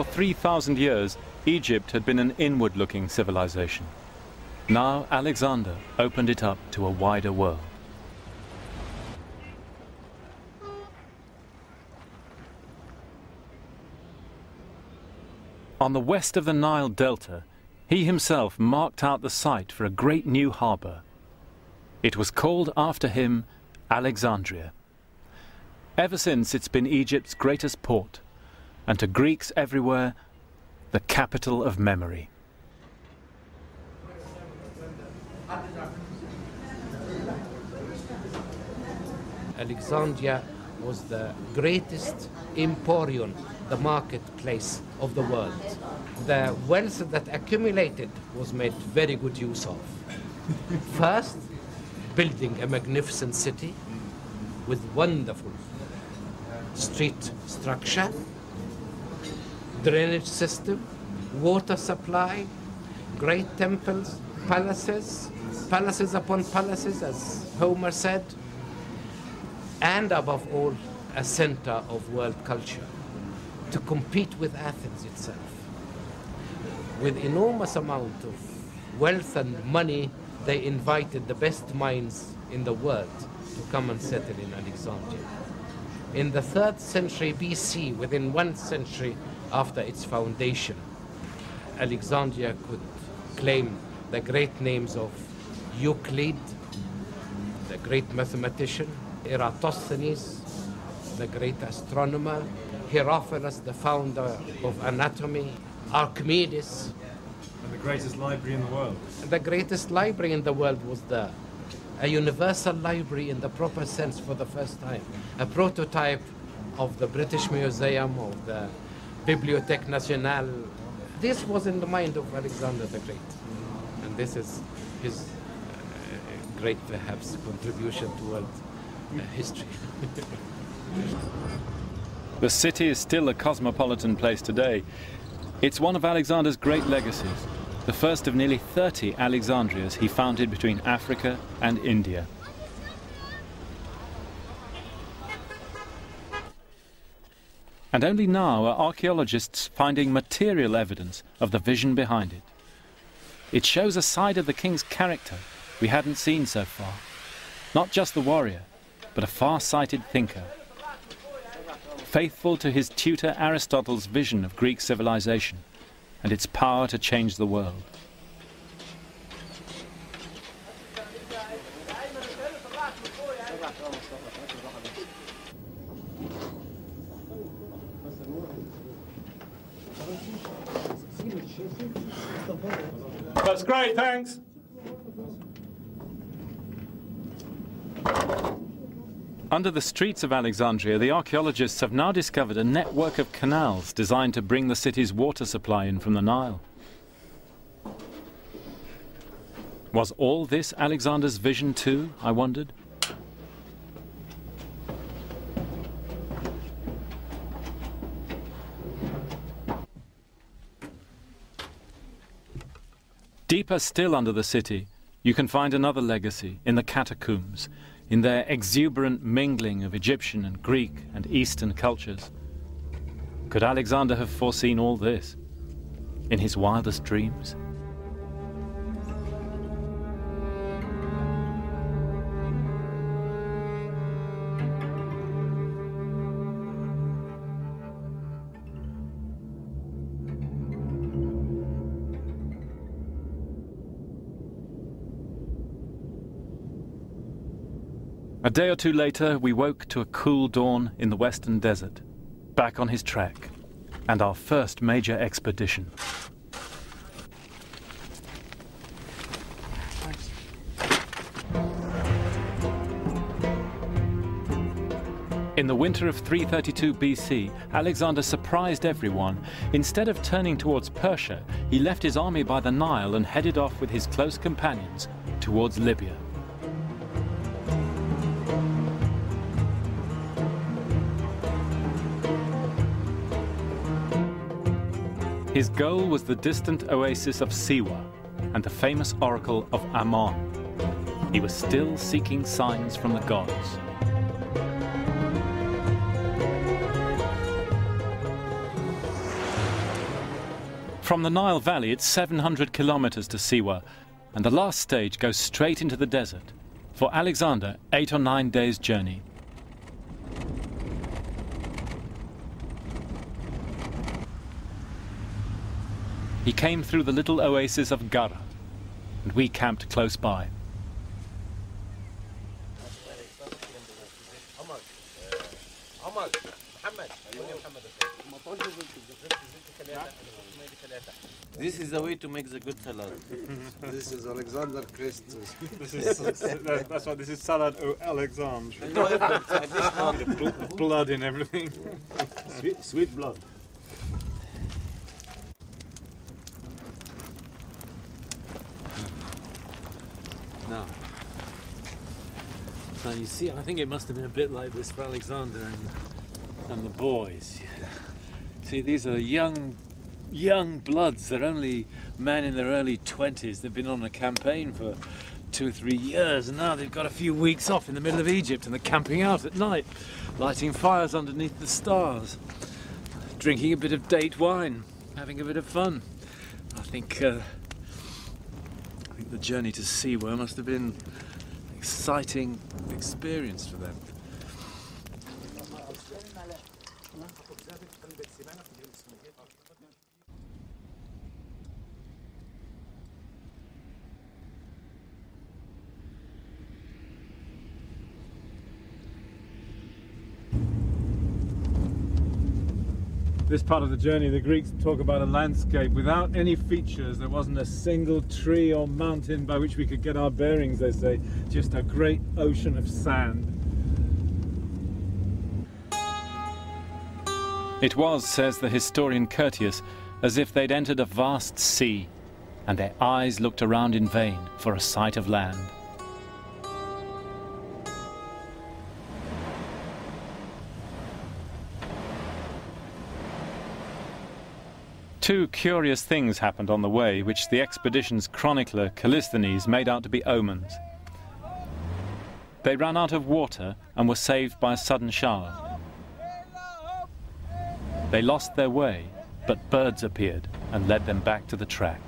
For 3,000 years, Egypt had been an inward-looking civilization. Now Alexander opened it up to a wider world. On the west of the Nile Delta, he himself marked out the site for a great new harbour. It was called after him Alexandria. Ever since, it's been Egypt's greatest port, and to Greeks everywhere, the capital of memory. Alexandria was the greatest emporium, the marketplace of the world. The wealth that accumulated was made very good use of. First, building a magnificent city with wonderful street structure, drainage system, water supply, great temples, palaces, palaces upon palaces, as Homer said, and above all, a center of world culture to compete with Athens itself. With enormous amount of wealth and money, they invited the best minds in the world to come and settle in Alexandria. In the 3rd century BC, within 1 century after its foundation, Alexandria could claim the great names of Euclid, the great mathematician, Eratosthenes, the great astronomer, Herophilus, the founder of anatomy, Archimedes. And the greatest library in the world. The greatest library in the world was there. A universal library in the proper sense for the first time. A prototype of the British Museum, of the Bibliothèque Nationale. This was in the mind of Alexander the Great. And this is his great, perhaps, contribution to world history. The city is still a cosmopolitan place today. It's one of Alexander's great legacies, the first of nearly 30 Alexandrias he founded between Africa and India. And only now are archaeologists finding material evidence of the vision behind it. It shows a side of the king's character we hadn't seen so far. Not just the warrior, but a far-sighted thinker. Faithful to his tutor Aristotle's vision of Greek civilization and its power to change the world. That's great, thanks. Under the streets of Alexandria, the archaeologists have now discovered a network of canals designed to bring the city's water supply in from the Nile. Was all this Alexander's vision too, I wondered? Deeper still under the city, you can find another legacy in the catacombs, in their exuberant mingling of Egyptian and Greek and Eastern cultures. Could Alexander have foreseen all this in his wildest dreams? A day or two later, we woke to a cool dawn in the western desert, back on his trek, and our first major expedition. In the winter of 332 BC, Alexander surprised everyone. Instead of turning towards Persia, he left his army by the Nile and headed off with his close companions towards Libya. His goal was the distant oasis of Siwa and the famous oracle of Ammon. He was still seeking signs from the gods. From the Nile Valley, it's 700 kilometers to Siwa, and the last stage goes straight into the desert. For Alexander, 8 or 9 days' journey. He came through the little oasis of Gara, and we camped close by. This is the way to make the good salad. This is Alexander Christus. That's why this is salad au Alexandre. Blood in everything. Sweet blood. Now you see, I think it must have been a bit like this for Alexander and the boys. See, these are young bloods. They're only men in their early 20s. They've been on a campaign for 2 or 3 years, and now they've got a few weeks off in the middle of Egypt, and they're camping out at night, lighting fires underneath the stars, drinking a bit of date wine, having a bit of fun. I think the journey to Siwa must have been an exciting experience for them. This part of the journey, the Greeks talk about a landscape without any features. There wasn't a single tree or mountain by which we could get our bearings, they say. Just a great ocean of sand. It was, says the historian Curtius, as if they'd entered a vast sea, and their eyes looked around in vain for a sight of land. Two curious things happened on the way, which the expedition's chronicler Callisthenes made out to be omens. They ran out of water and were saved by a sudden shower. They lost their way, but birds appeared and led them back to the track.